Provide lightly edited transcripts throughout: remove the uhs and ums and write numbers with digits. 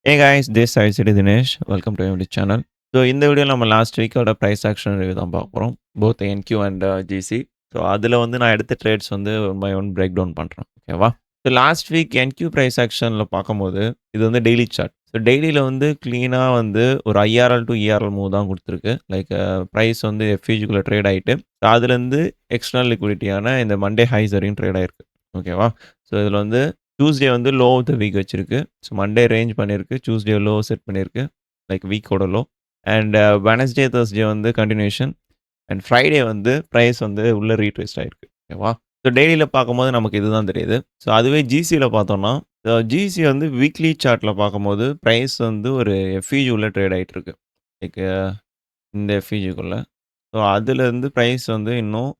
Hey guys, this side City Dinesh. Welcome to my channel. So இந்த வீடியோவில் நம்ம last வீக்கோட ப்ரைஸ் ஆக்ஷன் ரிவ்யூ தான் பார்க்க போகிறோம் both NQ and GC. So அதில் வந்து நான் எடுத்த ட்ரேட்ஸ் வந்து one by one break down பண்ணுறேன், ஓகேவா? So last week NQ price ஆக்ஷனில் பார்க்கும்போது இது வந்து டெய்லி சார்ட். ஸோ டெய்லியில் வந்து க்ளீனாக வந்து ஒரு ஐஆர்எல் டு இஆர்எல் மூவ் தான் கொடுத்துருக்கு. லைக் ப்ரைஸ் வந்து எஃப்யூஜிக்குள்ளே ட்ரேட் ஆகிட்டு ஸோ அதுலேருந்து எக்ஸ்டர்னல் லிக்விடிட்டியான இந்த மண்டே ஹைஸ் வரையும் ட்ரேட் ஆகிருக்கு, ஓகேவா? ஸோ இதில் வந்து டியூஸ்டே வந்து லோ ஆஃப் த வீக் வச்சிருக்கு. ஸோ மண்டே ரேஞ்ச் பண்ணியிருக்கு, டியூஸ்டே லோ செட் பண்ணியிருக்கு, லைக் வீக்கோட லோ. அண்ட் வெனஸ்டே தேர்ஸ்டே வந்து கண்டினியூஷன். அண்ட் ஃப்ரைடே வந்து ப்ரைஸ் வந்து உள்ள ரீட்ரேஸ்ட் ஆயிருக்கு, ஓகேவா? ஸோ டெய்லியில் பார்க்கும்போது நமக்கு இதுதான் தெரியுது. ஸோ அதுவே ஜிசியில் பார்த்தோம்னா ஜிசி வந்து வீக்லி சார்ட்டில் பார்க்கும்போது ப்ரைஸ் வந்து ஒரு எஃப்இஜி உள்ள ட்ரேட் ஆகிட்டு இருக்கு, லைக் இந்த எஃப்இஜிக்குள்ளே. ஸோ அதுலேருந்து ப்ரைஸ் வந்து இன்னும்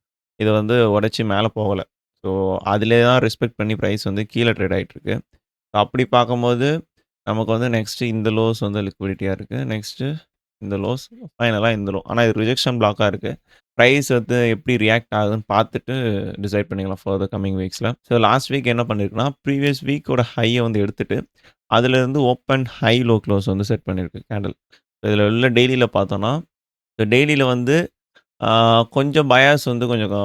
இதை வந்து உடச்சி மேலே போகலை. ஸோ அதிலே தான் ரெஸ்பெக்ட் பண்ணி ப்ரைஸ் வந்து கீழே ட்ரேட் ஆகிட்டுருக்கு. ஸோ அப்படி பார்க்கும்போது நமக்கு வந்து நெக்ஸ்ட்டு இந்த லோஸ் வந்து லிக்விடிட்டியாக இருக்குது. நெக்ஸ்ட்டு இந்த லோஸ், ஃபைனலாக இந்த லோ. ஆனால் இது ரிஜெக்ஷன் பிளாக்காக இருக்குது. ப்ரைஸ் வந்து எப்படி ரியாக்ட் ஆகுதுன்னு பார்த்துட்டு டிசைட் பண்ணிக்கலாம் ஃபார் த கம்மிங் வீக்ஸில். ஸோ லாஸ்ட் வீக் என்ன பண்ணியிருக்குன்னா, ப்ரீவியஸ் வீக்கோட ஹையை வந்து எடுத்துட்டு அதுலேருந்து ஓப்பன் ஹை லோ க்ளோஸ் வந்து செட் பண்ணியிருக்கு கேண்டில். இதில் உள்ள டெய்லியில் பார்த்தோன்னா, ஸோ டெய்லியில் வந்து கொஞ்சம் பயாஸ் வந்து கொஞ்சம்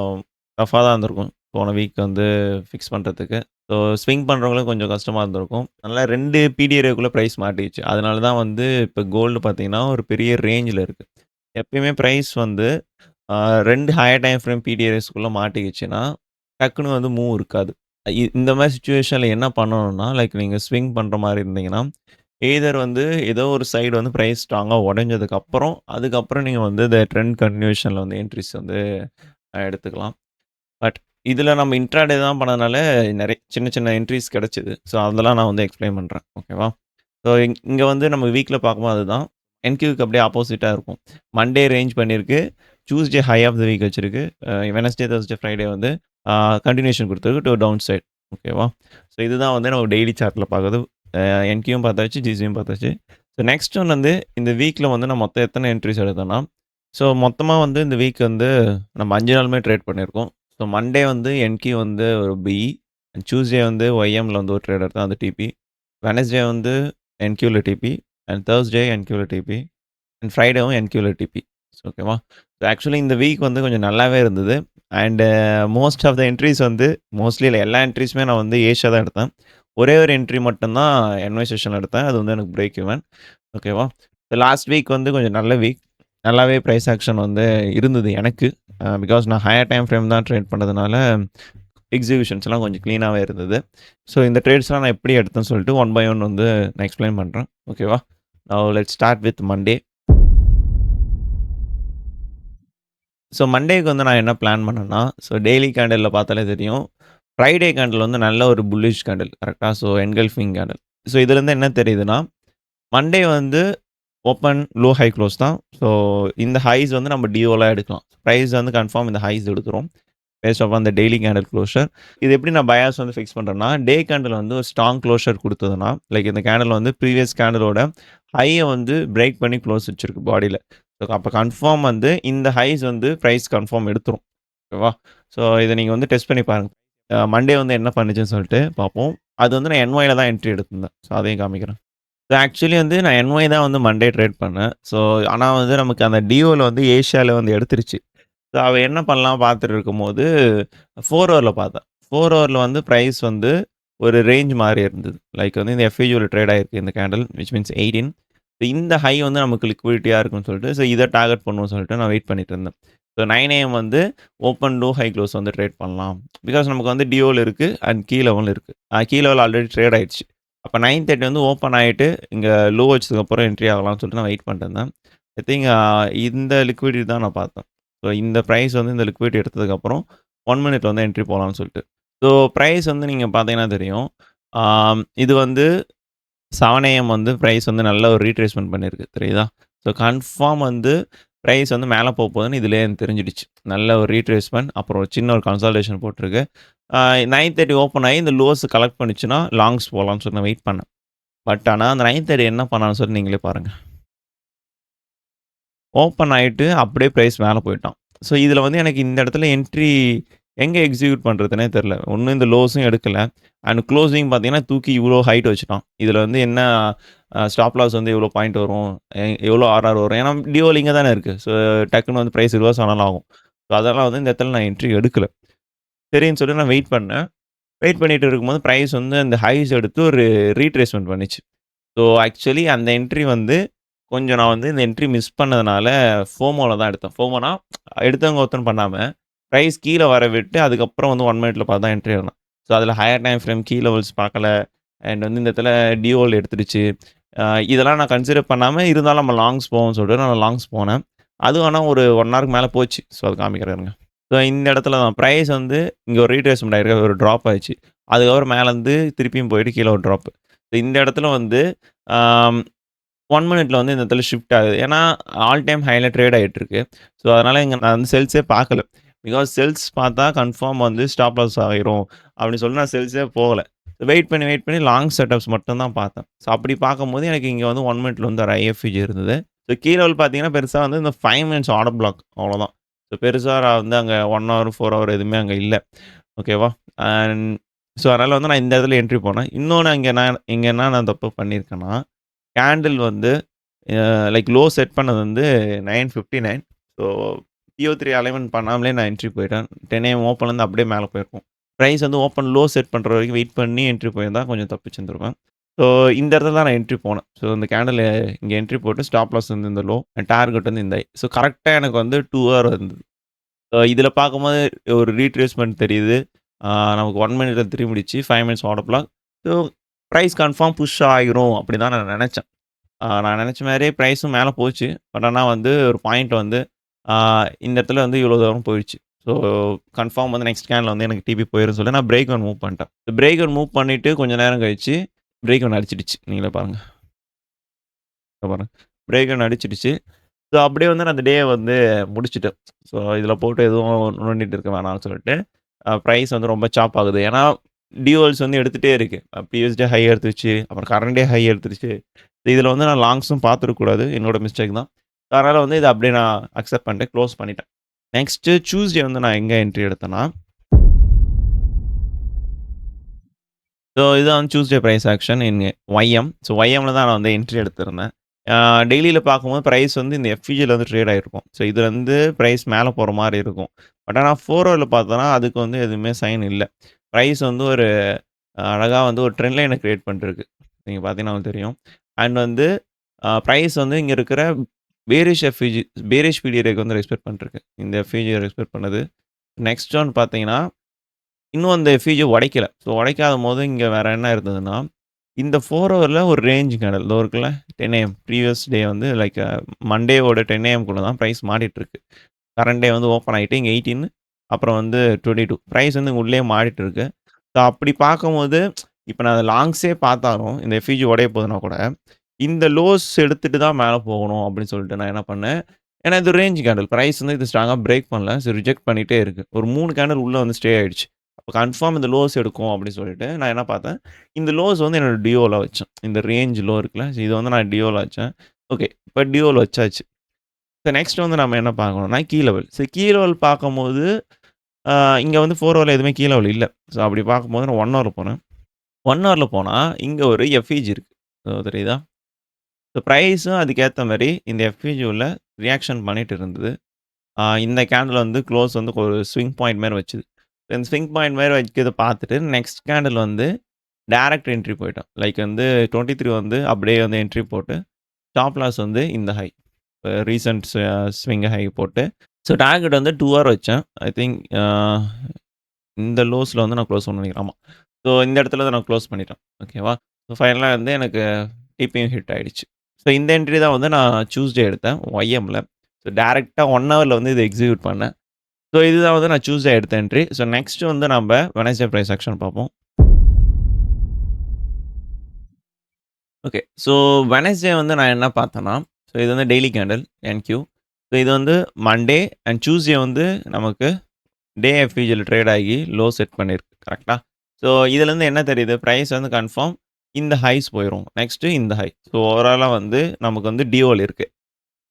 டஃப்பாக தான் இருந்திருக்கும் போன வீக் வந்து ஃபிக்ஸ் பண்ணுறதுக்கு. ஸோ ஸ்விங் பண்ணுறவங்களுக்கு கொஞ்சம் கஷ்டமாக இருந்திருக்கும். நல்லா 2 பிடிஏக்குள்ளே ப்ரைஸ் மாட்டிடுச்சு. அதனால தான் வந்து இப்போ கோல்டு பார்த்தீங்கன்னா ஒரு பெரிய ரேஞ்சில் இருக்குது. எப்பயுமே ப்ரைஸ் வந்து 2 ஹையர் டைம் ஃப்ரேம் பிடிஆர்எஸ்க்குள்ளே மாட்டிக்கிச்சுன்னா டக்குன்னு வந்து மூவ் இருக்காது. இந்த மாதிரி சுச்சுவேஷனில் என்ன பண்ணணும்னா, லைக் நீங்கள் ஸ்விங் பண்ணுற மாதிரி இருந்தீங்கன்னா, எய்தர் வந்து ஏதோ ஒரு சைடு வந்து ப்ரைஸ் ஸ்ட்ராங்காக உடைஞ்சதுக்கப்புறம் அதுக்கப்புறம் நீங்கள் வந்து இந்த ட்ரெண்ட் கன்டினியூஷனில் வந்து என்ட்ரிஸ் வந்து எடுத்துக்கலாம். பட் இதில் நம்ம இன்ட்ராடே தான் பண்ணதுனால நிறைய சின்ன சின்ன என்ட்ரிஸ் கிடச்சிது. ஸோ அதெல்லாம் நான் வந்து எக்ஸ்பிளைன் பண்ணுறேன், ஓகேவா? ஸோ இங்கே வந்து நம்ம வீக்கில் பார்க்கும்போது அதுதான் என்கியூக்கு அப்படியே ஆப்போசிட்டாக இருக்கும். மண்டே ரேஞ்ச் பண்ணியிருக்கு, Tuesday high of the week வச்சிருக்கு, வெனஸ்டே தேர்ஸ்டே ஃப்ரைடே வந்து கண்டினியூஷன் கொடுத்துருக்கு டு டவுன் சைட், ஓகேவா? ஸோ இதுதான் வந்து நம்ம டெய்லி சார்ட்டில் பார்க்குறது. என்கியூவும் பார்த்தாச்சு, ஜிசியும் பார்த்தாச்சு. ஸோ நெக்ஸ்ட் ஒன் வந்து இந்த வீக்கில் வந்து நான் மொத்தம் எத்தனை என்ட்ரிஸ் எடுத்தேன்னா, ஸோ மொத்தமாக வந்து இந்த வீக் வந்து நம்ம 5 நாளுமே ட்ரேட் பண்ணியிருக்கோம். ஸோ மண்டே வந்து என்கியூ வந்து ஒரு பி, டியூஸ்டே வந்து ஒய்எம்மில் வந்து ஒரு ட்ரேட் எடுத்தேன், அது டிபி. வெனஸ்டே வந்து என்கியூவில் டிபி, அண்ட் தேர்ஸ்டே என்கியூவில் டிபி, அண்ட் ஃப்ரைடேவும் என்கியூவில் டிபி. ஓகேவா? ஸோ ஆக்சுவலி இந்த வீக் வந்து கொஞ்சம் நல்லாவே இருந்தது. And most of the entries வந்து மோஸ்ட்லி இல்லை, எல்லா என்ட்ரிஸுமே நான் வந்து ஏஷியா தான் எடுத்தேன். ஒரே ஒரு என்ட்ரி மட்டும்தான் என்ஒய் செஷன் எடுத்தேன். அது வந்து எனக்கு பிரேக் ஈவன், ஓகேவா? லாஸ்ட் வீக் வந்து கொஞ்சம் நல்ல வீக். நல்லாவே ப்ரைஸ் ஆக்ஷன் வந்து இருந்தது எனக்கு. பிகாஸ் நான் ஹையர் டைம் ஃப்ரேம் தான் ட்ரேட் பண்ணதுனால எக்ஸிபிஷன்ஸ்லாம் கொஞ்சம் க்ளீனாகவே இருந்தது. ஸோ இந்த ட்ரேட்ஸ்லாம் நான் எப்படி எடுத்தேன்னு சொல்லிட்டு ஒன் பை ஒன் வந்து நான் எக்ஸ்பிளைன் பண்ணுறேன், ஓகேவா? Now let's start with Monday. So மண்டேக்கு வந்து நான் என்ன பிளான் பண்ணேன்னா, ஸோ டெய்லி கேண்டிலில் பார்த்தாலே தெரியும், ஃப்ரைடே கேண்டில் வந்து நல்ல ஒரு புல்லிஷ் கேண்டில், கரெக்டாக? So engulfing candle. ஸோ இதுலேருந்து என்ன தெரியுதுன்னா, மண்டே வந்து ஓப்பன் லோ ஹை க்ளோஸ் தான். ஸோ இந்த ஹைஸ் வந்து நம்ம டிஓலாம் எடுக்கலாம். ப்ரைஸ் வந்து கன்ஃபார்ம் இந்த ஹைஸ் எடுத்துரும் பேஸ்ட் ஆஃப் அந்த டெய்லி கேண்டில் க்ளோஷர். இது எப்படி நான் பயாஸ் வந்து ஃபிக்ஸ் பண்ணுறேன்னா, டே கேண்டில் வந்து ஒரு ஸ்ட்ராங் க்ளோஷர் கொடுத்ததுன்னா, லைக் இந்த கேண்டில் வந்து ப்ரீவியஸ் கேண்டிலோட ஹையை வந்து பிரேக் பண்ணி க்ளோஸ் வச்சிருக்கு பாடியில். ஸோ அப்போ கன்ஃபார்ம் வந்து இந்த ஹைஸ் வந்து ப்ரைஸ் கன்ஃபார்ம் எடுத்துரும், ஓகேவா? ஸோ இதை நீங்கள் வந்து டெஸ்ட் பண்ணி பாருங்கள். மண்டே வந்து என்ன பண்ணுச்சுன்னு சொல்லிட்டு பார்ப்போம். அது வந்து நான் என்ஒயில் தான் என்ட்ரி எடுத்திருந்தேன். ஸோ அதையும் காமிக்கிறேன். ஸோ ஆக்சுவலி வந்து நான் என்ஒய் தான் வந்து மண்டே ட்ரேட் பண்ணேன். ஸோ ஆனால் வந்து நமக்கு அந்த டிஓவில் வந்து ஏஷியாவில் வந்து எடுத்துருச்சு. ஸோ அவள் என்ன பண்ணலாம் பார்த்துட்டு இருக்கும்போது 4 ஹவரில் பார்த்தேன். 4 ஹவரில் வந்து ப்ரைஸ் வந்து ஒரு ரேஞ்ச் மாறி இருந்தது. லைக் வந்து இந்த எஃப்யூஜியில் ட்ரேட் ஆகிருக்கு இந்த கேண்டில், விச் மீன்ஸ் 18. ஸோ இந்த ஹை வந்து நமக்கு லிக்விடிட்டியாக இருக்குன்னு சொல்லிட்டு, ஸோ இதை டார்கெட் பண்ணுவோம்னு சொல்லிட்டு நான் வெயிட் பண்ணிட்டு இருந்தேன். ஸோ 9 AM வந்து ஓப்பன் லோ ஹை க்ளோஸ் வந்து ட்ரேட் பண்ணலாம். பிகாஸ் நமக்கு வந்து டிஓவில் இருக்குது அண்ட் கீ லெவலில் இருக்குது. கீ லெவல் ஆல்ரெடி ட்ரேட் ஆகிடுச்சு. அப்போ 9:30 வந்து ஓப்பன் ஆகிட்டு இங்கே லோ வச்சதுக்கப்புறம் என்ட்ரி ஆகலாம்னு சொல்லிட்டு நான் வெயிட் பண்ணிட்டு இருந்தேன். ஐ திங்க் இந்த லிக்விடிட்டி தான் நான் பார்த்தேன். ஸோ இந்த ப்ரைஸ் வந்து இந்த லிக்விடிட்டி எடுத்ததுக்கப்புறம் 1 மினிட் வந்து என்ட்ரி போகலான்னு சொல்லிட்டு. ஸோ ப்ரைஸ் வந்து நீங்கள் பார்த்தீங்கன்னா தெரியும், இது வந்து 7 AM வந்து ப்ரைஸ் வந்து நல்ல ஒரு ரீட்ரேஸ்மெண்ட் பண்ணியிருக்கு, தெரியுதா? ஸோ கன்ஃபார்ம் வந்து ப்ரைஸ் வந்து மேலே போகுதுன்னு இதுலேயே எனக்கு தெரிஞ்சிடுச்சு. நல்ல ஒரு ரீட்ரேஸ்மெண்ட், அப்புறம் ஒரு சின்ன ஒரு கன்சால்டேஷன் போட்டிருக்கு. 9:30 ஓப்பன் ஆகி இந்த லோஸ் கலெக்ட் பண்ணிச்சுன்னா லாங்ஸ் போகலான்னு சொல்லி நான் வெயிட் பண்ணேன். பட் ஆனால் அந்த 9:30 என்ன பண்ணான்னு சொல்லி நீங்களே பாருங்கள். ஓப்பன் ஆகிட்டு அப்படியே ப்ரைஸ் மேலே போயிட்டான். ஸோ இதில் வந்து எனக்கு இந்த இடத்துல என்ட்ரி எங்க எக்ஸிக்யூட் பண்றதுன்னே தெரியல. ஒண்ணும் இந்த லோஸும் எடுக்கல. அண்ட் குளோசிங் பார்த்தீங்கன்னா, தூக்கி இவ்ளோ ஹைட் வச்சுட்டான். இதுல வந்து என்ன ஸ்டாப் லாஸ் வந்து எவ்வளோ பாயிண்ட் வரும்? எவ்வளோ ஆர்ஆர் வரும்? ஏன்னா டியோல் இங்க தானே இருக்கு. ஸோ டக்குனு வந்து பிரைஸ் ரிவர்ஸ் ஆனாலும் ஆகும். ஸோ அதெல்லாம் வந்து இந்த இடத்துல நான் என்ட்ரி எடுக்கல. சரின்னு சொல்லிட்டு நான் வெயிட் பண்ணேன். வெயிட் பண்ணிட்டு இருக்கும்போது பிரைஸ் வந்து அந்த ஹைஸ் எடுத்து ஒரு ரீட்ரேஸ்மென்ட் பண்ணுச்சு. ஸோ ஆக்சுவலி அந்த என்ட்ரி வந்து கொஞ்சம் நான் வந்து இந்த என்ட்ரி மிஸ் பண்ணதுனால ஃபோமோல தான் எடுத்தேன். ஃபோமோனா எடுத்தவங்க ஒருத்தன் பண்ணாம, பிரைஸ் கீழ வர விட்டு அதுக்கப்புறம் வந்து 1 மினிட்ல பார்த்து தான் என்ட்ரி எடுத்தேன். ஸோ அதில higher time frame key levels பார்க்கல. அண்ட் வந்து இந்த இடத்துல டிஓல் எடுத்துடுச்சு. அ இதெல்லாம் நான் கன்சிடர் பண்ணாம இருந்தாலும் நம்ம லாங்ஸ் போவோம்னு சொல்லிட்டு நான் லாங்ஸ் போனேன். அதுவும் ஆனா ஒரு 1 ஹவருக்கு மேல போச்சு. ஸோ அது காமிக்கிறேன். ஸோ இந்த இடத்துல தான் பிரைஸ் வந்து இங்க ஒரு ரீட்ரேஸ்மென்ட் ஆயிருக்கு. ஒரு ட்ராப் ஆயிடுச்சு. அதுக்கப்புறம் மேலருந்து திருப்பியும் போயிட்டு கீழ ஒரு ட்ராப். இந்த இடத்துல வந்து ஆம் 1 மினிட்ல வந்து இந்த இடத்துல ஷிஃப்ட் ஆகுது. ஏன்னா, ஆல் டைம் ஹைல ட்ரேட் ஆயிட்டுருக்கு. ஸோ, அதனால இங்க நான் வந்து செல்ஸே பார்க்கல. பிகாஸ் செல்ஸ் பார்த்தா கன்ஃபார்ம் வந்து ஸ்டாப் லாஸ் ஆயிரும். அப்படின்னு சொல்லி நான் செல்ஸே போகல. வெயிட் பண்ணி லாங் செட்டப்ஸ் மட்டும் தான் பார்த்தேன். ஸோ, அப்படி பார்க்கும்போது எனக்கு இங்க வந்து 1 மினிட்ல வந்து ஒரு ஐஎஃப்விஜி இருந்தது. ஸோ, கீழ பார்த்தீங்கன்னா, பெருசா வந்து இந்த 5 மினிட்ஸ் ஆர்டர் பிளாக் அவ்வளோதான். ஸோ, பெருசா நான் வந்து அங்க 1 ஹவர், 4 ஹவர் எதுவுமே அங்க இல்ல. ஓகேவா? அண்ட் ஸோ, அதனால வந்து நான் இந்த இடத்துல என்ட்ரி போனேன். இன்னொன்னு இங்க என்ன நான் தப்பு பண்ணியிருக்கேன்னா, கேண்டில் வந்து லைக் லோ செட் பண்ணது வந்து 9:59. ஸோ PO3 அலைன்மென்ட் பண்ணாமலே நான் என்ட்ரி போயிட்டேன். 10 AM ஓப்பன்லேருந்து அப்படியே மேல போயிருக்கும். பிரைஸ் வந்து ஓப்பன் லோ செட் பண்ற வரைக்கும் வெயிட் பண்ணி என்ட்ரி போயிருந்தா கொஞ்சம் தப்பிச்சிருந்துருப்பேன். ஸோ இந்த இடத்துல தான் நான் என்ட்ரி போனேன். ஸோ இந்த கேண்டில் இங்க என்ட்ரி போட்டு ஸ்டாப் லாஸ் வந்து இந்த லோ, டார்கெட் வந்து இந்த ஹை. ஸோ கரெக்ட்டா எனக்கு வந்து 2 ஹவர் இருந்தது. இதில பார்க்கும்போது ஒரு ரீட்ரேஸ்மென்ட் தெரியுது. ஆ நமக்கு 1 மினிட்ல திரும்பிடுச்சு. 5 minutes order block. So price confirm push ஆயிரும் அப்படி தான் நான் நெனச்சேன். நான் நெனச்ச மாரியே பிரைஸும் மேல போச்சு. பட் ஆனா வந்து ஒரு பாயிண்ட் வந்து ஆ இந்த இடத்துல வந்து இவ்வளோ தூரம் போயிடுச்சு. ஸோ கன்ஃபார்ம் வந்து நெக்ஸ்ட் ஸ்கேன்ல வந்து எனக்கு டிபி போயிரும்னு சொல்லி நான் பிரேக் ஒன் மூவ் பண்ணிட்டேன். பிரேக் ஒன் மூவ் பண்ணிட்டு கொஞ்ச நேரம் கழிச்சு பிரேக் ஒன் அடிச்சிடுச்சு. நீங்களே பாருங்க. இங்க பாருங்க. Break one அடிச்சிடுச்சு. ஸோ அப்படியே வந்து நான் அந்த டே வந்து முடிச்சுட்டேன். ஸோ இதில போட்டு எதுவும் நோண்டிட்டு இருக்க வேணாம்னு சொல்லிட்டு, பிரைஸ் வந்து ரொம்ப சாப் ஆகுது. ஏன்னா டியூவல்ஸ் வந்து எடுத்துட்டே இருக்கு. ப்ரீவியஸ் டே ஹை எடுத்துருச்சு. அப்புறம் கரண்ட் டே ஹை எடுத்துருச்சு. இதில வந்து நான் லாங்ஸும் பார்த்துருக்க கூடாது. என்னோட மிஸ்டேக் தான். அதனால வந்து இத அப்படியே நான் அக்செப்ட் பண்ணிட்டு க்ளோஸ் பண்ணிட்டேன். நெக்ஸ்ட்டு டியூஸ்டே வந்து நான் எங்க என்ட்ரி எடுத்தேன்னா, ஸோ இதுதான் Tuesday price action in YM. So ஒய்எம்ல தான் நான் வந்து என்ட்ரி எடுத்திருந்தேன். டெய்லியில பார்க்கும்போது பிரைஸ் வந்து இந்த எஃப்இஜில வந்து ட்ரேட் ஆயிருக்கும். ஸோ இது வந்து பிரைஸ் மேல போற மாரி இருக்கும். பட் ஆனா 4 ஹவர்ல பார்த்தோம்னா, அதுக்கு வந்து எதுவுமே சைன் இல்ல. பிரைஸ் வந்து ஒரு அழகா வந்து ஒரு ட்ரெண்ட் லைன கிரியேட் பண்ணிருக்கு. நீங்க பார்த்தீங்கன்னா உங்களுக்கு தெரியும். அண்ட் வந்து பிரைஸ் வந்து இங்க இருக்கிற பேரிஷ் எஃப்இஜி பேரிஷ் பீரியடுக்கு வந்து ரெஸ்பெக்ட் பண்ணிருக்கு. இந்த எஃப்இஜிய ரெஸ்பெக்ட் பண்ணுது. நெக்ஸ்ட் ஒன் பார்த்தீங்கன்னா, இன்னும் அந்த எஃப்இஜி உடைக்கல. ஸோ உடைக்காதம்போது இங்க வேற என்ன இருந்ததுன்னா, இந்த 4 ஹவர்ல ஒரு ரேஞ்ச் கேண்டில் இதோ இருக்குல்ல 10 AM ப்ரீவியஸ் டே வந்து லைக் மண்டேவோட 10 AMக்குள்ள தான் பிரைஸ் மாறிட்டுருக்கு. கரண்ட் டே வந்து ஓப்பன் ஆயிட்டு இங்க 18 அப்புறம் வந்து 22 பிரைஸ் வந்து உள்ளேயே மாறிட்டு இருக்கு. ஸோ அப்படி பார்க்கும்போது, இப்ப நான் லாங்ஸே பார்த்தாலும் இந்த எஃப்இஜி உடைய போதுன்னா கூட, இந்த லோஸ் எடுத்துட்டு தான் மேல போகணும் அப்படின்னு சொல்லிட்டு நான் என்ன பண்ணேன், ஏன்னா இது ரேஞ்ச் கேண்டில் பிரைஸ் வந்து இது ஸ்ட்ராங்கா பிரேக் பண்ணல. ஸோ ரிஜெக்ட் பண்ணிட்டே இருக்கு. ஒரு 3 கேண்டில் உள்ள வந்து ஸ்டே ஆயிடுச்சு. அப்ப கன்ஃபார்ம் இந்த லோஸ் எடுக்கும் அப்படின்னு சொல்லிட்டு நான் என்ன பார்த்தேன், இந்த லோஸ் வந்து என்னோட டியோல வச்சேன். இந்த ரேஞ்ச் லோ இருக்குல்ல, இத வந்து நான் டியோல வச்சேன். ஓகே. இப்ப டியோல வச்சாச்சு. நெக்ஸ்ட் வந்து நம்ம என்ன பார்க்கணும்னா, கீ லெவல். கீ லெவல் பார்க்கும்போது, அ இங்க வந்து 4 ஹவர்ல எதுவுமே கீ லெவல் இல்ல. அப்படி பார்க்கும்போது நான் 1 ஹவர்ல போனேன். 1 ஹவர்ல போனா, இங்க ஒரு எஃப்இஜி இருக்கு. தெரியுதா? பிரைஸும் அதுக்கேத்த மாரி இந்த எஃப்இஜி உள்ள ரியாக்ஷன் பண்ணிட்டு இருந்தது. இந்த கேண்டில் வந்து க்ளோஸ் வந்து ஒரு ஸ்விங் பாயிண்ட் மாரி வச்சுது. இந்த ஸ்விங் பாயிண்ட் மாரி வைக்கிறத பார்த்துட்டு, நெக்ஸ்ட் கேண்டில் வந்து டைரக்ட் என்ட்ரி போயிட்டோம். லைக் வந்து 23 வந்து அப்படியே வந்து என்ட்ரி போட்டு, ஸ்டாப் லாஸ் வந்து இந்த ஹை. ரீசென்ட் ஸ்விங் ஹை போட்டு, ஸோ டார்கெட் வந்து 2 ஹவர் வச்சேன். ஐ திங்க் இந்த லோஸ்ல வந்து நான் க்ளோஸ் பண்ணணும்னு நெனைக்கிறேன். ஆமா. ஸோ இந்த இடத்துல தான் நான் க்ளோஸ் பண்ணிட்டேன். ஓகேவா? ஸோ ஃபைனலா வந்து எனக்கு டிபியும் ஹிட் ஆயிடுச்சு. ஸோ இந்த என்ட்ரி தான் வந்து நான் டியூஸ்டே எடுத்தேன் ஒய்எம்ல. ஸோ டைரக்ட்டா 1 ஹவர்ல வந்து இத எக்ஸிக்யூட் பண்ணேன். ஸோ இதுதான் வந்து நான் டியூஸ்டே எடுத்த என்ட்ரி. ஸோ நெக்ஸ்ட் வந்து நம்ப வெட்னஸ்டே பிரைஸ் ஆக்ஷன் பார்ப்போம். ஓகே. ஸோ வெட்னஸ்டே வந்து நான் என்ன பார்த்தேன்னா, ஸோ இது வந்து டெய்லி கேண்டில் என்கியூ. ஸோ இது வந்து மண்டே அண்ட் டியூஸ்டே வந்து நமக்கு டே எஃப்இஜில ட்ரேட் ஆகி லோ செட் பண்ணியிருக்கு. கரெக்ட்டா? ஸோ இதுலருந்து என்ன தெரியுது? பிரைஸ் வந்து கன்ஃபார்ம் இந்த ஹைஸ் போயிரும். நெக்ஸ்ட்டு இந்த ஹை. ஸோ ஓவராலா வந்து நமக்கு வந்து டிஓல இருக்கு.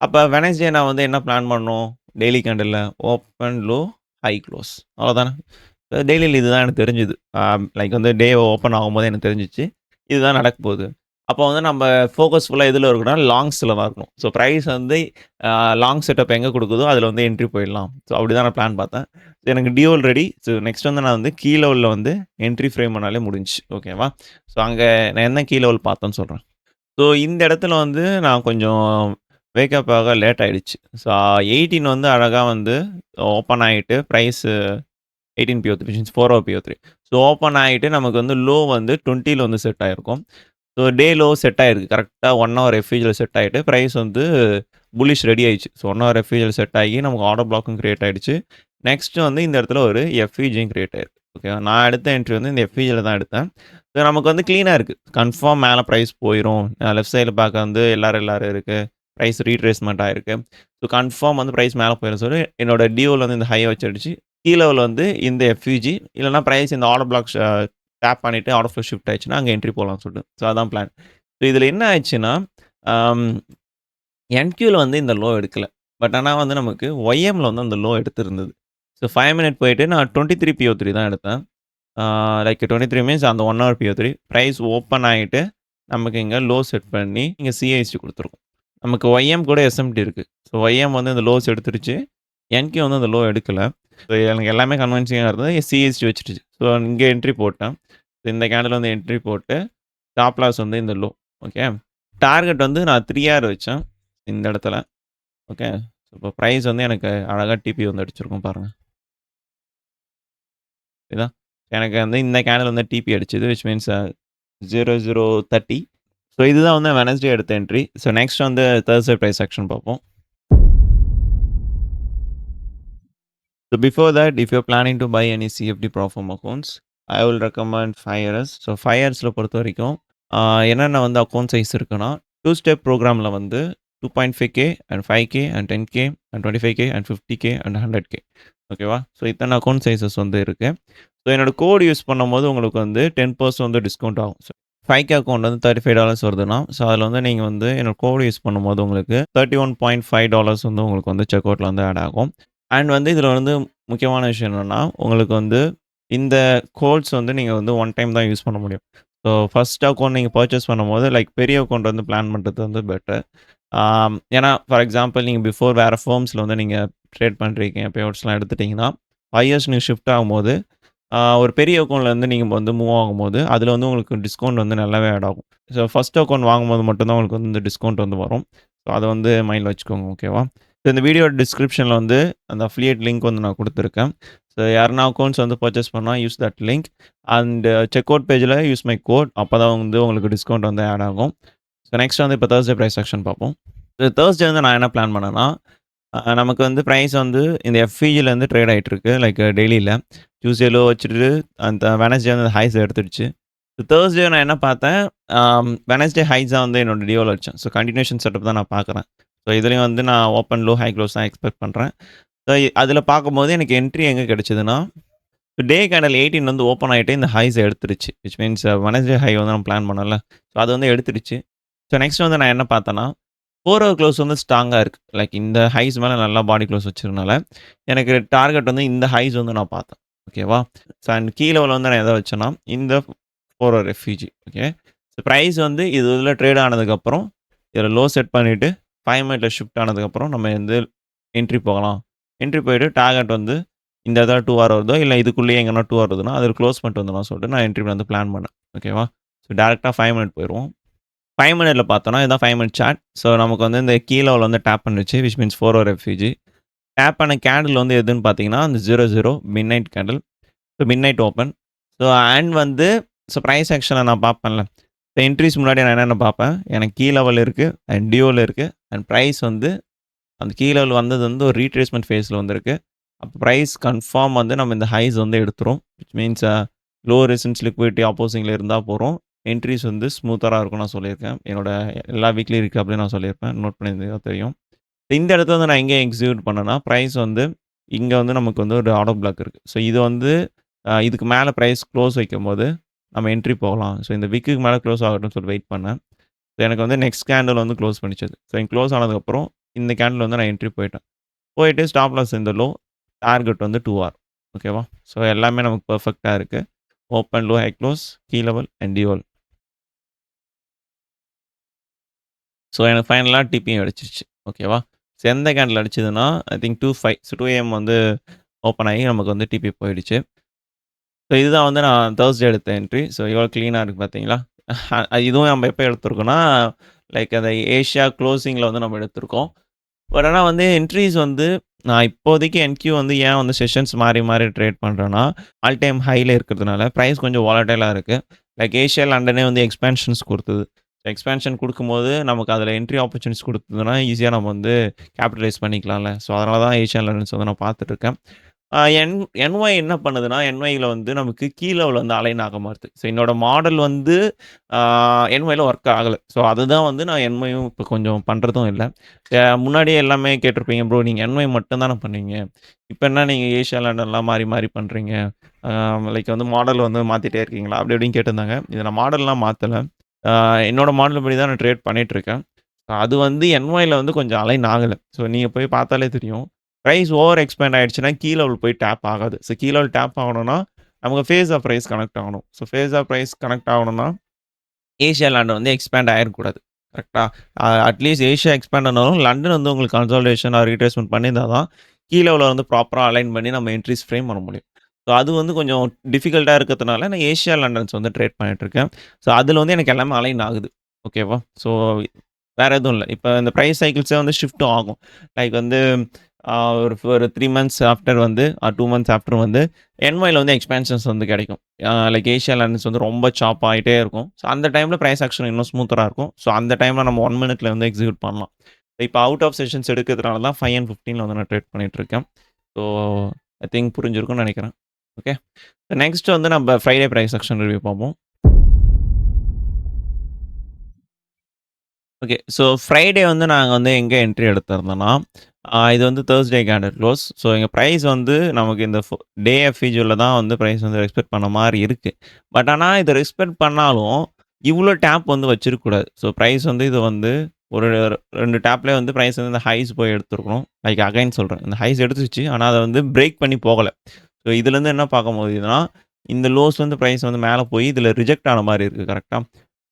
அப்ப வெட்னஸ்டே நான் வந்து என்ன பிளான் பண்ணணும்? டெய்லி கேண்டில்ல ஓப்பன் லோ, ஹை க்ளோஸ். அவ்வளோதானே. டெய்லியில் இதுதான் எனக்கு தெரிஞ்சுது. லைக் வந்து டே ஓப்பன் ஆகும்போது எனக்கு தெரிஞ்சுச்சு. இதுதான் நடக்க போகுது. அப்போ வந்து நம்ம ஃபோக்கஸ் ஃபுல்லா எதில இருக்கணும்னா, லாங்ஸ்ல தான் இருக்கணும். ஸோ பிரைஸ் வந்து லாங் செட்டப் எங்க குடுக்குதோ, அதில வந்து என்ட்ரி போயிடலாம். ஸோ அப்படிதான் நான் பிளான் பார்த்தேன். எனக்கு டியோல் ரெடி. ஸோ நெக்ஸ்ட் வந்து நான் வந்து கீ லெவல்ல வந்து என்ட்ரி ஃப்ரேம் பண்ணாலே முடிஞ்சுச்சு. ஓகேவா? ஸோ அங்க நான் என்ன கீ லெவல் பார்த்தேன்னு சொல்றேன். ஸோ இந்த இடத்துல வந்து நான் கொஞ்சம் வேக்கப் ஆக லேட் ஆயிடுச்சு. ஸோ 18 வந்து அழகா வந்து ஓப்பன் ஆயிட்டு price 18 PO3 which means 4 hour PO3. So open ஆயிட்டு நமக்கு வந்து லோ வந்து 20ல வந்து செட் ஆயிருக்கும். ஸோ டே லோ செட் ஆயிருக்கு. கரெக்ட்டா 1 ஹவர் எஃப்இஜில செட் ஆயிட்டு பிரைஸ் வந்து புல்லிஷ் ரெடி ஆயிடுச்சு. ஸோ 1 ஹவர் எஃப்இஜில செட் ஆகி நமக்கு ஆர்டர் பிளாக்கும் கிரியேட் ஆயிடுச்சு. நெக்ஸ்ட் வந்து இந்த இடத்துல ஒரு எஃப்இஜியும் கிரியேட் ஆயிருக்கு. ஓகேவா? நான் எடுத்த என்ட்ரி வந்து இந்த எஃப்இஜில தான் எடுத்தேன். ஸோ நமக்கு வந்து கிளீனா இருக்கு. கன்ஃபார்ம் மேல பிரைஸ் போயிரும். லெஃப்ட் சைட்ல பார்க்க வந்து எல்லாரும் இருக்கு. பிரைஸ் ரீட்ரேஸ்மென்ட் ஆயிருக்கு. ஸோ கன்ஃபார்ம் வந்து பிரைஸ் மேல போயிரும்னு சொல்லி என்னோட டியோல வந்து இந்த ஹைய வச்சு அடிச்சு, கீ லெவல்ல வந்து இந்த எஃப்இஜி இல்லன்னா பிரைஸ் இந்த ஆர்டர் பிளாக் டேப் பண்ணிட்டு ஆர்டர் ஃப்ளோ ஷிஃப்ட் ஆயிடுச்சுன்னா, அங்க என்ட்ரி போடலாம்னு சொல்லிட்டு. ஸோ அதான் பிளான். ஸோ இதில என்ன ஆயிடுச்சுன்னா, அம் என்கியூல வந்து இந்த லோ எடுக்கல. பட் ஆனா வந்து நமக்கு ஒய்எம்ல வந்து அந்த லோ எடுத்திருந்தது. ஸோ 5 மினிட் போயிட்டு நான் 23 PO3 தான் எடுத்தேன். லைக் 23 மீன்ஸ் அந்த 1 ஹவர் PO3 பிரைஸ் ஓப்பன் ஆயிட்டு, நமக்கு இங்க லோ செட் பண்ணி, இங்க சிஐஎஸ்டி குடுத்துருக்கும். நமக்கு ஒய்எம் கூட எஸ்எம்டி இருக்கு. ஸோ ஒய்எம் வந்து இந்த லோஸ் எடுத்துருச்சு. என்கியூ வந்து அந்த லோ எடுக்கல. ஸோ எனக்கு எல்லாமே கன்வின்சிங்கா இருந்தது. சிஎஸ்டி வச்சுருச்சு. ஸோ இங்க என்ட்ரி போட்டேன். இந்த கேண்டில் வந்து என்ட்ரி போட்டு, ஸ்டாப் லாஸ் வந்து இந்த லோ. ஓகே. டார்கெட் வந்து நான் 3 ஆர் வச்சேன். இந்த இடத்துல. ஓகே. இப்போ பிரைஸ் வந்து எனக்கு அழகா டிபி வந்து அடிச்சிருக்கும் பாருங்க. புரியுதா? எனக்கு வந்து இந்த கேண்டில் வந்து டிபி அடிச்சது. Which means 0030. ஸோ இதுதான் வந்து வெட்னஸ்டே எடுத்த என்ட்ரி. ஸோ நெக்ஸ்ட் வந்து தர்ஸ்டே பிரைஸ் ஆக்ஷன் பார்ப்போம். So before that, if you're planning to buy any CFD Profom accounts, I will recommend 5years. So 5 இயர்ஸில் பொறுத்த வரைக்கும் என்னென்ன வந்து அக்கவுண்ட் சைஸ் இருக்குன்னா, 2 ஸ்டெப் ப்ரோக்ராமில் வந்து 2.5K and 5K and 10K and 25K and 50K and 100K. ஓகேவா? So இத்தனை அக்கவுண்ட் சைஸஸ் வந்து இருக்கு. ஸோ என்னோட கோட் யூஸ் பண்ணும்போது உங்களுக்கு வந்து 10% வந்து டிஸ்கவுண்ட் ஆகும். ஸோ 5K அக்கவுண்ட் வந்து $35 வருதுன்னா, ஸோ அதில் வந்து நீங்கள் வந்து என்னோட கோட் யூஸ் பண்ணும்போது உங்களுக்கு $31.5 வந்து உங்களுக்கு வந்து செக் அவுட்டில் வந்து ஆட் ஆகும். அண்ட் வந்து இதில் வந்து முக்கியமான விஷயம் என்னென்னா, உங்களுக்கு வந்து இந்த கோட்ஸ் வந்து நீங்கள் வந்து ஒன் டைம் தான் யூஸ் பண்ண முடியும். ஸோ ஃபர்ஸ்ட் அக்கவுண்ட் நீங்கள் பர்ச்சேஸ் பண்ணும்போது லைக் பெரிய அக்கவுண்ட் வந்து பிளான் பண்ணுறது வந்து பெட்டர். ஏன்னா ஃபார் எக்ஸாம்பிள் நீங்கள் பிஃபோர் வேறு ஃபர்ம்ஸில் வந்து நீங்கள் ட்ரேட் பண்ணுறீங்க, பேஅவுட்ஸ்லாம் எடுத்துட்டிங்கன்னா 5 இயர்ஸ் நீங்கள் ஷிஃப்ட் ஆகும்போது ஒரு பெரிய அக்கவுண்ட்லேருந்து நீங்கள் வந்து மூவ் ஆகும்போது, அதில் வந்து உங்களுக்கு டிஸ்கவுண்ட் வந்து நல்லாவே ஆட் ஆகும். ஸோ ஃபர்ஸ்ட் அக்கவுண்ட் வாங்கும்போது மட்டும் தான் உங்களுக்கு வந்து இந்த டிஸ்கவுண்ட் வந்து வரும். ஸோ அதை வந்து மைண்டில் வச்சுக்கோங்க. ஓகேவா? ஸோ இந்த வீடியோட டிஸ்கிரிப்ஷனில் வந்து அந்த அஃபிலியேட் லிங்க் வந்து நான் கொடுத்துருக்கேன். ஸோ யாருன்னா அக்கவுண்ட்ஸ் வந்து பர்ச்சேஸ் பண்ணால் use that link and check out பேஜில் யூஸ் மை கோட். அப்போ தான் வந்து உங்களுக்கு டிஸ்கவுண்ட் வந்து ஆட் ஆகும். ஸோ நெக்ஸ்ட் வந்து இப்போ தர்ஸ்டே ப்ரைஸ் செக்ஷன் பார்ப்போம். தர்ஸ்டே வந்து நான் என்ன பிளான் பண்ணேன்னா, நமக்கு வந்து ப்ரைஸ் வந்து இந்த எஃப்இஜிலேருந்து ட்ரேட் ஆகிட்டுருக்கு லைக் டெய்லியில். டியூஸ்டே லோ வச்சுட்டு அந்த வெட்னஸ்டே வந்து ஹைஸ் எடுத்துடுச்சு. தேர்ஸ்டே நான் என்ன பார்த்தேன், வெட்னஸ்டே ஹைஸாக வந்து என்னோட டியோவில் வச்சேன். ஸோ கண்டினியூஷன் செட்டப் தான் நான் பார்க்குறேன். ஸோ இதுலேயும் வந்து நான் ஓப்பன் லோ, ஹை க்ளோஸ் தான் எக்ஸ்பெக்ட் பண்ணுறேன். ஸோ அதில் பார்க்கும்போது எனக்கு என்ட்ரி எங்கே கிடைச்சதுன்னா, டே கேண்டில் 18 வந்து ஓப்பன் ஆகிட்டு இந்த ஹைஸ எடுத்துருச்சு. விச் மீன்ஸ் வெட்னஸ்டே ஹை வந்து நம்ம பிளான் பண்ணோம்ல. ஸோ அது வந்து எடுத்துருச்சு. ஸோ நெக்ஸ்ட் வந்து நான் என்ன பார்த்தேன்னா, 4 ஹவர் க்ளோஸ் வந்து ஸ்ட்ராங்கா இருக்கு. லைக் இந்த ஹைஸ் மேலே நல்லா பாடி க்ளோஸ் வச்சதுனால, எனக்கு டார்கெட் வந்து இந்த ஹைஸ் வந்து நான் பார்த்தேன். ஓகேவா? ஸோ அண்ட் கீ லெவல் வந்து நான் எதை வச்சேன்னா, இந்த 4 hour FVG. Okay. So price வந்து இதில ட்ரேட் ஆனதுக்கப்புறம், இதில் லோ செட் பண்ணிவிட்டு 5 மினிட்ல ஷிஃப்ட் ஆனதுக்கப்புறம் நம்ம வந்து என்ட்ரி போகலாம். என்ட்ரி போயிட்டு டார்கெட் வந்து இந்த இடத்துல 2 ஹவர் வருதோ, இல்லை இதுக்குள்ளேயே எங்கன்னா 2 ஹவர் வருதுன்னா, அதில் க்ளோஸ் பண்ணிட்டு வந்துடலாம் சொல்லிட்டு நான் என்ட்ரி வந்து பிளான் பண்ணேன். ஓகேவா? ஸோ டேரெக்ட்டா 5 மினிட் போயிருவோம். 5 மினிட்ல பார்த்தோம்னா, இதுதான் 5 மினிட் சார்ட். ஸோ நமக்கு வந்து இந்த கீ லெவல் வந்து டேப் பண்ணுச்சு. Which means 4 hour FVG. Tap பண்ண கேண்டில் வந்து எதுன்னு பார்த்தீங்கன்னா, அந்த 00 midnight candle. So midnight open. So and வந்து ஸோ பிரைஸ் ஆக்ஷனை நான் பார்ப்பேன்ல. ஸோ என்ட்ரிஸ் முன்னாடி நான் என்னென்ன பார்ப்பேன், எனக்கு கீ லெவல் இருக்குது அண்ட் டியோவில் இருக்குது அண்ட் ப்ரைஸ் வந்து அந்த கீ லெவல் வந்தது வந்து ஒரு ரீட்ரேஸ்மெண்ட் ஃபேஸில் வந்திருக்கு. அப்போ ப்ரைஸ் கன்ஃபார்ம் வந்து நம்ம இந்த ஹைஸ் வந்து எடுத்துரும். Which means low resistance liquidity ஆப்போசிங்கில் இருந்தால் போகிறோம். என்ட்ரிஸ் வந்து ஸ்மூத்தரா இருக்கும்னு நான் சொல்லியிருக்கேன். என்னோட எல்லா வீக்லி ரீகேப்லயும் நான் சொல்லியிருப்பேன். நோட் பண்ணியிருந்தீங்கன்னா தெரியும். இந்த இடத்துல வந்து நான் எங்கே எக்ஸிக்யூட் பண்ணேன்னா, பிரைஸ் வந்து இங்க வந்து நமக்கு வந்து ஒரு ஆர்டர் பிளாக் இருக்கு. ஸோ இது வந்து இதுக்கு மேல பிரைஸ் க்ளோஸ் வைக்கும்போது நம்ம என்ட்ரி போகலாம். ஸோ இந்த விக்குக்கு மேல க்ளோஸ் ஆகட்டும்னு சொல்லி வெயிட் பண்ணேன். ஸோ எனக்கு வந்து நெக்ஸ்ட் கேண்டில் வந்து க்ளோஸ் பண்ணிச்சது. ஸோ க்ளோஸ் ஆனதுக்கப்புறம் இந்த கேண்டில் வந்து நான் என்ட்ரி போயிட்டேன். போயிட்டு ஸ்டாப் லாஸ் இந்த லோ டார்கெட் வந்து 2 ஆர். ஓகேவா? ஸோ எல்லாமே நமக்கு பெர்ஃபெக்ட்டா இருக்கு. Open, low, high close, key level and T level. So எனக்கு ஃபைனலா டிபியும் அடிச்சிருச்சு. ஓகேவா? ஸோ எந்த கேண்டில் அடிச்சதுன்னா, ஐ திங்க் 2:05 ஸோ 2 ஏஎம் வந்து ஓப்பன் ஆகி நமக்கு வந்து டிபி போயிடுச்சு. ஸோ இதுதான் வந்து நான் Thursday எடுத்த என்ட்ரி. ஸோ எவ்வளோ கிளீனா இருக்கு பார்த்தீங்களா? இதுவும் நம்ம எப்போ எடுத்திருக்கோம்னா, லைக் அந்த ஏஷியா குளோசிங்கில வந்து நம்ம எடுத்திருக்கோம். பட் ஆனா வந்து என்ட்ரீஸ் வந்து நான் இப்போதைக்கு என்கியூ வந்து ஏன் வந்து செஷன்ஸ் மாறி மாறி ட்ரேட் பண்றேன்னா, ஆல் டைம் ஹைல இருக்கிறதுனால பிரைஸ் கொஞ்சம் வாலடைலா இருக்கு. லைக் ஏஷியா, லண்டனே வந்து எக்ஸ்பான்ஷன்ஸ் குடுத்தது. எக்ஸ்பான்ஷன் குடுக்கும்போது நமக்கு அதில என்ட்ரி ஆப்பர்ச்சுனிட்டீஸ் குடுத்ததுன்னா, ஈஸியா நம்ம வந்து கேப்பிட்டலைஸ் பண்ணிக்கலாம்ல. ஸோ அதனால தான் ஏஷியா, லண்டன்ஸ் வந்து நான் பார்த்துட்டு இருக்கேன். என்ஒய் என்ன பண்ணுதுன்னா, என்ஒய்ல வந்து நமக்கு கீழ வந்து அலைன் ஆக மாட்டுது. ஸோ என்னோட மாடல் வந்து ஆ என்ஒய்ல ஒர்க் ஆகல. ஸோ அதுதான் வந்து நான் என்ஒயும் இப்ப கொஞ்சம் பண்றதும் இல்ல. முன்னாடியே எல்லாமே கேட்டிருப்பீங்க, ப்ரோ நீங்க என்ஒய் மட்டும் தானே பண்ணீங்க. இப்ப என்ன நீங்க ஏஷியா, லண்டன்லாம் மாறி மாறி பண்றீங்க. ஆ லைக் வந்து மாடல் வந்து மாத்திட்டே இருக்கீங்களா? அப்படி இப்படின்னு கேட்டிருந்தாங்க. இத நான் மாடல்லாம் மாத்தல. ஆ என்னோட மாடல் படி தான் நான் ட்ரேட் பண்ணிட்டு இருக்கேன். அது வந்து என்ஒய்ல வந்து கொஞ்சம் அலைன் ஆகல. ஸோ நீங்க போய் பார்த்தாலே தெரியும். பிரைஸ் ஓவர் எக்ஸ்பேண்ட் ஆயிடுச்சுன்னா, கீழ போய் டேப் ஆகாது. ஸோ கீழ டேப் ஆகணும்னா, நமக்கு ஃபேஸ் ஆஃப் பிரைஸ் கனெக்ட் ஆகணும். So phase of price connect ஆகணும்னா, ஏசியா லேண்ட் வந்து எக்ஸ்பேண்ட் ஆயிறக்கூடாது. கரெக்ட்டா? அட்லீஸ்ட் ஏசியா எக்ஸ்பேண்ட் ஆனாலும், லண்டன் வந்து உங்களுக்கு கன்சாலிடேஷன் ஆர் ரீட்ரேஸ்மென்ட் பண்ணியிருந்தா தான், கீழ வந்து ப்ராப்பரா அலைன் பண்ணி நம்ம என்ட்ரீஸ் ஃப்ரேம் பண்ண முடியும். ஸோ அது வந்து கொஞ்சம் டிஃபிகல்ட்டா இருக்கிறதுனால, நான் ஏசியா லண்டன்ஸ் வந்து ட்ரேட் பண்ணிட்டு இருக்கேன். ஸோ அதில வந்து எனக்கு எல்லாமே அலைன் ஆகுது. ஓகேவா? ஸோ வேற எதுவும் இல்ல. இப்ப இந்த பிரைஸ் சைக்கிள்ஸே வந்து ஷிஃப்ட்டும் ஆகும். லைக் வந்து அ ஒரு ஒரு 3 மந்த்ஸ் ஆஃப்டர் வந்து 2 மந்த்ஸ் ஆஃப்டர் வந்து என்ஒய்ல வந்து எக்ஸ்பான்ஷன்ஸ் வந்து கிடைக்கும். லைக் ஏசியா லேண்டஸ் வந்து ரொம்ப சாப் ஆயிட்டே இருக்கும். ஸோ அந்த டைம்ல பிரைஸ் ஆக்ஷன் இன்னும் ஸ்மூத்தரா இருக்கும். ஸோ அந்த டைம்ல நம்ம 1 மினிட்ல வந்து எக்ஸிக்யூட் பண்ணலாம். இப்ப அவுட் ஆஃப் செஷன்ஸ் எடுக்கிறதுனால தான் 5 அண்ட் 15ல வந்து நான் ட்ரேட் பண்ணிட்டு இருக்கேன். ஸோ ஐ திங்க் புரிஞ்சிருக்கும்னு நெனைக்கிறேன். ஓகே. நெக்ஸ்ட் வந்து நம்ம ஃப்ரைடே பிரைஸ் ஆக்ஷன் ரிவ்யூ பார்ப்போம். ஓகே. ஸோ ஃப்ரைடே வந்து நாங்க வந்து எங்க என்ட்ரி எடுத்திருந்தோம்னா, இது வந்து Thursday கேண்டில் க்ளோஸ். ஸோ எங்க பிரைஸ் வந்து நமக்கு இந்த டே எஃப்இஜியூல தான் வந்து பிரைஸ் வந்து ரெஸ்பெக்ட் பண்ண மாரி இருக்கு. பட் ஆனா இத ரெஸ்பெக்ட் பண்ணாலும், இவ்ளோ டேப் வந்து வச்சிருக்கக்கூடாது. ஸோ பிரைஸ் வந்து இது வந்து ஒரு 2 டேப்லயே வந்து பிரைஸ் வந்து இந்த ஹைஸ் போய் எடுத்திருக்கணும். லைக் அகைன் சொல்றேன். இந்த ஹைஸ் எடுத்துருச்சு. ஆனா அத வந்து பிரேக் பண்ணி போகல. ஸோ இதுலருந்து என்ன பார்க்க முடியுதுன்னா, இந்த லோஸ் வந்து பிரைஸ் வந்து மேல போய் இதுல ரிஜெக்ட் ஆன மாரி இருக்கு. கரெக்ட்டா?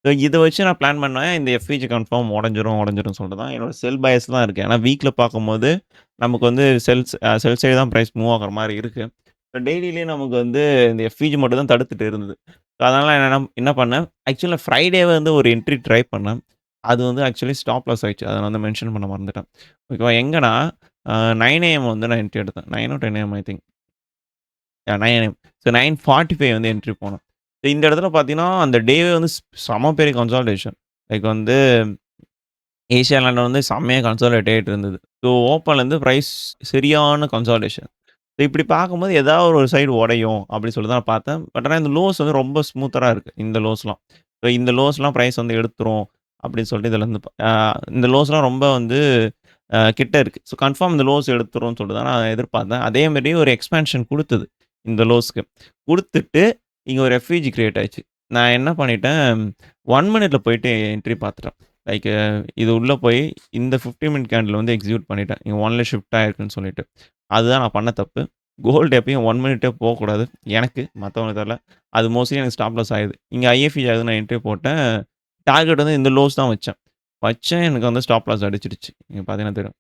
ஸோ இத வச்சு நான் பிளான் பண்ணேன். இந்த எஃப்இஜி கன்ஃபார்ம் உடைஞ்சிரும்னு சொல்லிட்டு தான். என்னோட செல் பயாஸ் தான் இருக்கு. ஏன்னா வீக்ல பார்க்கும்போது நமக்கு வந்து செல் சைடு தான் பிரைஸ் மூவ் ஆகுற மாரி இருக்கு. டெய்லிலயே நமக்கு வந்து இந்த எஃப்இஜி மட்டும் தான் தடுத்துட்டு இருந்தது. அதனால நான் என்ன பண்ணேன், ஆக்சுவலா ஃப்ரைடேவே வந்து ஒரு என்ட்ரி ட்ரை பண்ணேன். அது வந்து ஆக்சுவலி ஸ்டாப் லாஸ் ஆயிடுச்சு. அத நான் வந்து மென்ஷன் பண்ண மறந்துட்டேன். ஓகேவா? எங்கன்னா 9 ஏஎம் வந்து நான் என்ட்ரி எடுத்தேன். 9ஓ 10 AM I think. 9 AM. So 9:45 வந்து என்ட்ரி போனேன். இந்த இடத்துல பார்த்தீங்கன்னா, அந்த டேவே வந்து செம பெரிய கன்சாலிடேஷன். லைக் வந்து ஏசியா லேண்ட் வந்து செம்மையா கன்சாலிடேட் ஆயிட்டு இருந்தது. ஸோ ஓப்பன்லேருந்து பிரைஸ் சரியான கன்சாலிடேஷன். இப்படி பார்க்கும்போது ஏதாவது ஒரு சைடு உடையும் அப்படின்னு சொல்லி தான் நான் பார்த்தேன். பட் ஆனா இந்த லோஸ் வந்து ரொம்ப ஸ்மூத்தரா இருக்கு. இந்த லோஸ்லாம். ஸோ இந்த லோஸ்லாம் பிரைஸ் வந்து எடுத்துரும் அப்படின்னு சொல்லிட்டு இதுல இருந்து இந்த லோஸ்லாம் ரொம்ப வந்து கிட்ட இருக்கு. ஸோ கன்ஃபார்ம் இந்த லோஸ் எடுத்துரும்னு சொல்லிட்டு தான் நான் எதிர்பார்த்தேன். அதே மாரி ஒரு எக்ஸ்பான்ஷன் குடுத்தது. இந்த லோஸ்க்கு. குடுத்துட்டு இங்க ஒரு எஃப்இஜி கிரியேட் ஆயிடுச்சு. நான் என்ன பண்ணிட்டேன், 1 மினிட்ல போயிட்டு என்ட்ரி பார்த்துட்டேன். லைக் இது உள்ள போய் இந்த 50 மினிட் கேண்டில் வந்து எக்ஸிக்யூட் பண்ணிட்டேன். இங்க 1ல ஷிஃப்ட் ஆயிருக்குன்னு சொல்லிட்டு. அதுதான் நான் பண்ண தப்பு. கோல்டு எப்பயும் 1 மினிட்டே போகக்கூடாது. எனக்கு, மத்தவங்களுக்கு தெரியல. அது மோஸ்ட்லி எனக்கு ஸ்டாப் லாஸ் ஆயிடுது. இங்க ஐஎஃப்இ ஆகுது நான் என்ட்ரி போட்டேன். டார்கெட் வந்து இந்த லோஸ் தான் வச்சேன். வச்சேன் எனக்கு வந்து ஸ்டாப் லாஸ் அடிச்சிடுச்சு. நீங்க பார்த்தீங்கன்னா தெரியும்.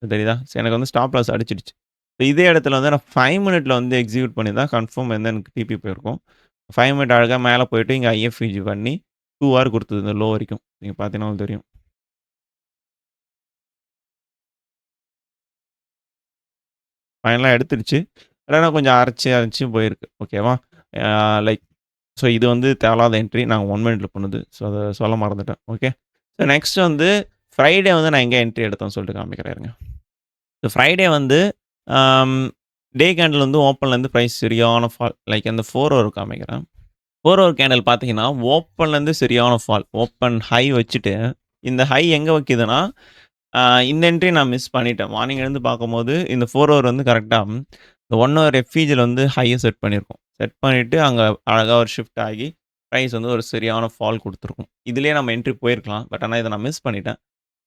தெரியுதா? எனக்கு வந்து ஸ்டாப் லாஸ் அடிச்சிடுச்சு. இதே இடத்துல வந்து நான் 5 மினிட்ல வந்து எக்ஸிக்யூட் பண்ணியிருந்தா கன்ஃபார்ம் வந்து எனக்கு டிபி போயிருக்கும். 5 மினிட் அழகா மேல போயிட்டு இங்க ஐஎஃப்இஜி பண்ணி 2 ஹவர் குடுத்தது இந்த லோ வரைக்கும். நீங்க பார்த்தீங்கன்னா உங்களுக்கு தெரியும். ஃபைனலா எடுத்துருச்சு. இல்லன்னா கொஞ்சம் அரைச்சு அரைச்சு போயிருக்கு. ஓகேவா? ஆ லைக் ஸோ இது வந்து தேவையில்லாத என்ட்ரி. நாங்க 1 மினிட்ல பண்ணது. ஸோ அத சொல்ல மறந்துட்டேன். ஓகே. ஸோ நெக்ஸ்ட் வந்து ஃப்ரைடே வந்து நான் எங்க என்ட்ரி எடுத்தேன்னு சொல்லிட்டு காமிக்கிறேன் இருங்க. ஸோ ஃப்ரைடே வந்து ஆம் டே கேண்டில் வந்து ஓப்பன்லேருந்து பிரைஸ் சரியான ஃபால். லைக் அந்த 4 ஹவர் காமிக்கிறேன். 4 ஹவர் கேண்டில் பார்த்தீங்கன்னா, ஓப்பன்லேருந்து சரியான ஃபால். ஓப்பன் ஹை வச்சுட்டு, இந்த ஹை எங்க வைக்குதுன்னா, அ இந்த என்ட்ரி நான் மிஸ் பண்ணிட்டேன். மார்னிங் எழுந்து பார்க்கும்போது, இந்த 4 ஹவர் வந்து கரெக்ட்டா இந்த 1 ஹவர் எஃப்இஜில வந்து ஹைய செட் பண்ணியிருக்கும். செட் பண்ணிட்டு, அங்க அழகா ஒரு ஷிஃப்ட் ஆகி, பிரைஸ் வந்து ஒரு சரியான ஃபால் குடுத்துருக்கும். இதிலேயே நம்ம என்ட்ரி போயிருக்கலாம். பட் ஆனா இத நான் மிஸ் பண்ணிட்டேன்.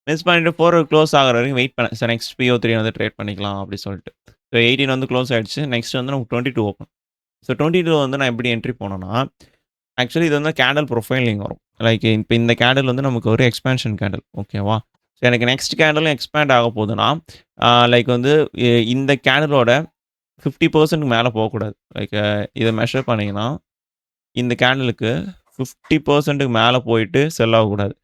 மிஸ் பண்ணிட்டு 4 க்ளோஸ் ஆகுற வரைக்கும் வெயிட் பண்ணேன். சரி நெக்ஸ்ட் PO3 வந்து ட்ரேட் பண்ணிக்கலாம் அப்படி சொல்லிட்டு. ஸோ 18 வந்து க்ளோஸ் ஆயிடுச்சு. நெக்ஸ்ட் வந்து நமக்கு 22 ஓப்பன். ஸோ 22 வந்து நான் எப்படி என்ட்ரி போனேன்னா, ஆக்சுவலி இது வந்து கேண்டில் ப்ரொஃபைலிங் வரும். லைக் இப்ப இந்த கேண்டில் வந்து நமக்கு ஒரு எக்ஸ்பான்ஷன் கேண்டில். ஓகேவா? ஸோ எனக்கு நெக்ஸ்ட் கேண்டிலும் எக்ஸ்பேண்ட் ஆக போதுன்னா, லைக் வந்து இந்த கேண்டிலோட 50% மேல போகக்கூடாது. லைக் இத மெஷர் பண்ணீங்கன்னா, இந்த கேண்டிலுக்கு 50%க்கு மேல போயிட்டு செல் ஆகக்கூடாது.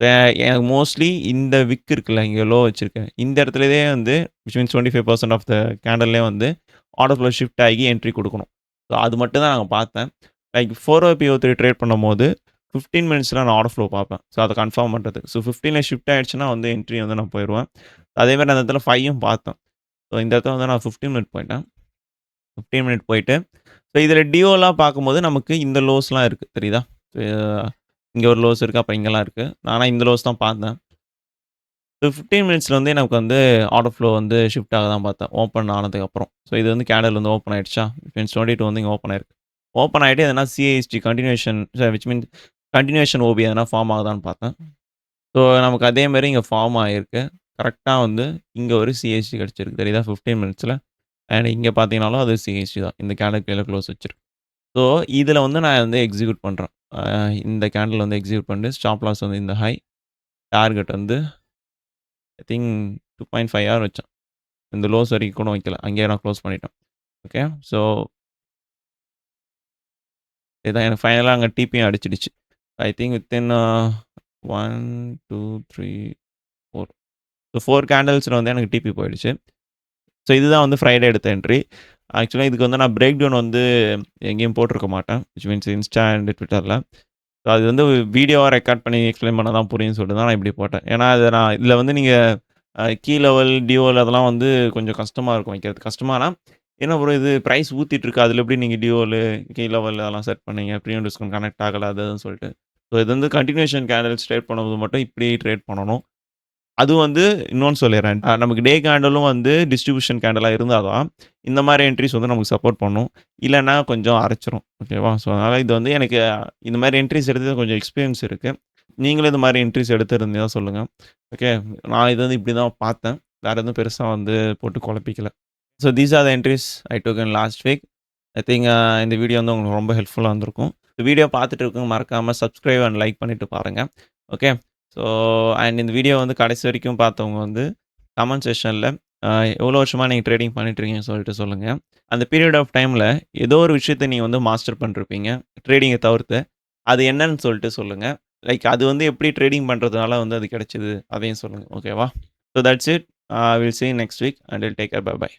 அ எனக்கு மோஸ்ட்லி இந்த விக் இருக்குல்ல, இங்க லோ வச்சிருக்கேன். இந்த இடத்துலயே வந்து விச் மீன்ஸ் 25% ஆஃப் த கேண்டில்லே வந்து ஆர்டர் ஃப்ளோ ஷிஃப்ட் ஆகி என்ட்ரி குடுக்கணும். ஸோ அது மட்டும் தான் நாங்க பார்த்தேன். லைக் 4 PO3 ட்ரேட் பண்ணும்போது 15 மினிட்ஸ்ல நான் ஆர்டர் ஃப்ளோ பார்ப்பேன். ஸோ அத கன்ஃபார்ம் பண்றதுக்கு. ஸோ 15ல ஷிஃப்ட் ஆயிடுச்சுன்னா வந்து என்ட்ரி வந்து நான் போயிருவேன். அதே மாரி அந்த இடத்துல 5யும் பார்த்தேன். ஸோ இந்த இடத்துல வந்து நான் 15 மினிட் போயிட்டேன். 15 மினிட் போயிட்டு, ஸோ இதில டியோலாம் பார்க்கும்போது நமக்கு இந்த லோஸ்லாம் இருக்கு. தெரியுதா? இங்க ஒரு லோஸ் இருக்கு. அப்புறம் இங்கலாம் இருக்கு. ஆனா இந்த லோஸ் தான் பார்த்தேன். 15 மினிட்ஸ்ல வந்து எனக்கு வந்து ஆர்டர் ஃப்ளோ வந்து ஷிஃப்ட் ஆக தான் பார்த்தேன். ஓப்பன் ஆனதுக்கப்புறம். ஸோ இது வந்து கேண்டில் வந்து ஓப்பன் ஆயிடுச்சா? மீன்ஸ் 22 வந்து இங்க ஓப்பன் ஆயிருக்கு. ஓப்பன் ஆயிட்டு எதனா CISD continuation which mean continuation OB எதனா ஃபார்ம் ஆகுதான்னு பார்த்தேன். ஸோ நமக்கு அதே மாரி இங்க ஃபார்ம் ஆயிருக்கு. கரெக்ட்டா வந்து இங்க ஒரு சிஎஸ்டி கிடைச்சிருக்கு. தெரியுதா? 15 மினிட்ஸ்ல. அண்ட் இங்க பார்த்தீங்கனாலும் அது சிஎஸ்டி தான். இந்த கேண்டில் கீழ க்ளோஸ் வச்சிருக்கு. ஸோ இதில வந்து நான் வந்து எக்ஸிக்யூட் பண்றேன். இந்த கேண்டில் வந்து எக்ஸிக்யூட் பண்ணிட்டு ஸ்டாப் லாஸ் வந்து இந்த ஹை, டார்கெட் வந்து ஐ திங்க் 2.5 ஆர் வச்சேன். இந்த லோஸ் வரைக்கும் கூட வைக்கல. அங்கேயே நான் க்ளோஸ் பண்ணிட்டேன். ஓகே. ஸோ இதான் எனக்கு ஃபைனலா அங்க டிபியும் அடிச்சிடுச்சு. ஐ திங்க் வித்தின் 1, 2, 3, 4 ஸோ 4 கேண்டில்ஸ்ல வந்து எனக்கு டிபி போயிடுச்சு. ஸோ இதுதான் வந்து ஃப்ரைடே எடுத்த என்ட்ரி. ஆக்சுவலா இதுக்கு வந்து நான் பிரேக் டவுன் வந்து எங்கேயும் போட்டிருக்க மாட்டேன். விச் மீன்ஸ் இன்ஸ்டா அண்ட் ட்விட்டர்ல. ஸோ அது வந்து வீடியோவா ரெக்கார்ட் பண்ணி எக்ஸ்பிளைன் பண்ணா தான் புரியும்னு சொல்லிட்டு தான் நான் இப்படி போட்டேன். ஏன்னா, அத நான் இதில வந்து நீங்க கீ லெவல், டியோல் அதெல்லாம் வந்து கொஞ்சம் கஷ்டமா இருக்கும் வைக்கிறது. கஷ்டமானா, என்ன ப்ரோ இது பிரைஸ் ஊத்திட்டு இருக்கு. அதில எப்படி நீங்க டியோலு, கீ லெவல் அதெல்லாம் செட் பண்ணீங்க? ப்ரீமியம் டிஸ்கவுண்ட் கனெக்ட் ஆகல அது இதுன்னு சொல்லிட்டு. ஸோ இது வந்து கன்டினியூஷன் கேண்டில்ஸ் ட்ரேட் பண்ணும்போது மட்டும் இப்படி ட்ரேட் பண்ணணும். அதுவும் வந்து இன்னொன்னு சொல்லிர்றேன். நமக்கு டே கேண்டிலும் வந்து டிஸ்ட்ரிபியூஷன் கேண்டிலா இருந்தா தான், இந்த மாரி என்ட்ரீஸ் வந்து நமக்கு சப்போர்ட் பண்ணும். இல்லன்னா கொஞ்சம் அரைச்சுரும். ஓகேவா? ஸோ அதனால இது வந்து எனக்கு இந்த மாரி என்ட்ரீஸ் எடுத்தது கொஞ்சம் எக்ஸ்பீரியன்ஸ் இருக்கு. நீங்களும் இந்த மாரி என்ட்ரீஸ் எடுத்திருந்தீங்கன்னா சொல்லுங்க. ஓகே. நான் இது வந்து இப்படி தான் பார்த்தேன். வேற எதுவும் பெருசா வந்து போட்டு குழப்பிக்கல. So these are the entries I took in last week. I think இந்த வீடியோ வந்து உங்களுக்கு ரொம்ப ஹெல்ப்ஃபுல்லா இருந்திருக்கும். வீடியோ பார்த்துட்டு இருக்கவங்க மறக்காம சப்ஸ்கிரைப் அண்ட் லைக் பண்ணிட்டு பாருங்க. ஓகே. ஸோ அண்ட் இந்த வீடியோ வந்து கடைசி வரைக்கும் பார்த்தவங்க வந்து கமெண்ட் செக்ஷன்ல எவ்வளோ வருஷமா நீங்க ட்ரேடிங் பண்ணிட்டு இருக்கீங்கன்னு சொல்லிட்டு சொல்லுங்க. அந்த பீரியட் ஆஃப் டைம்ல ஏதோ ஒரு விஷயத்த நீங்க வந்து மாஸ்டர் பண்ணிருப்பீங்க. ட்ரேடிங்க தவிர்த்து. அது என்னன்னு சொல்லிட்டு சொல்லுங்க. லைக் அது வந்து எப்படி ட்ரேடிங் பண்றதுனால வந்து அது கிடைச்சது அதையும் சொல்லுங்க. ஓகேவா? So that's it. Will see you next week until take care. Bye by.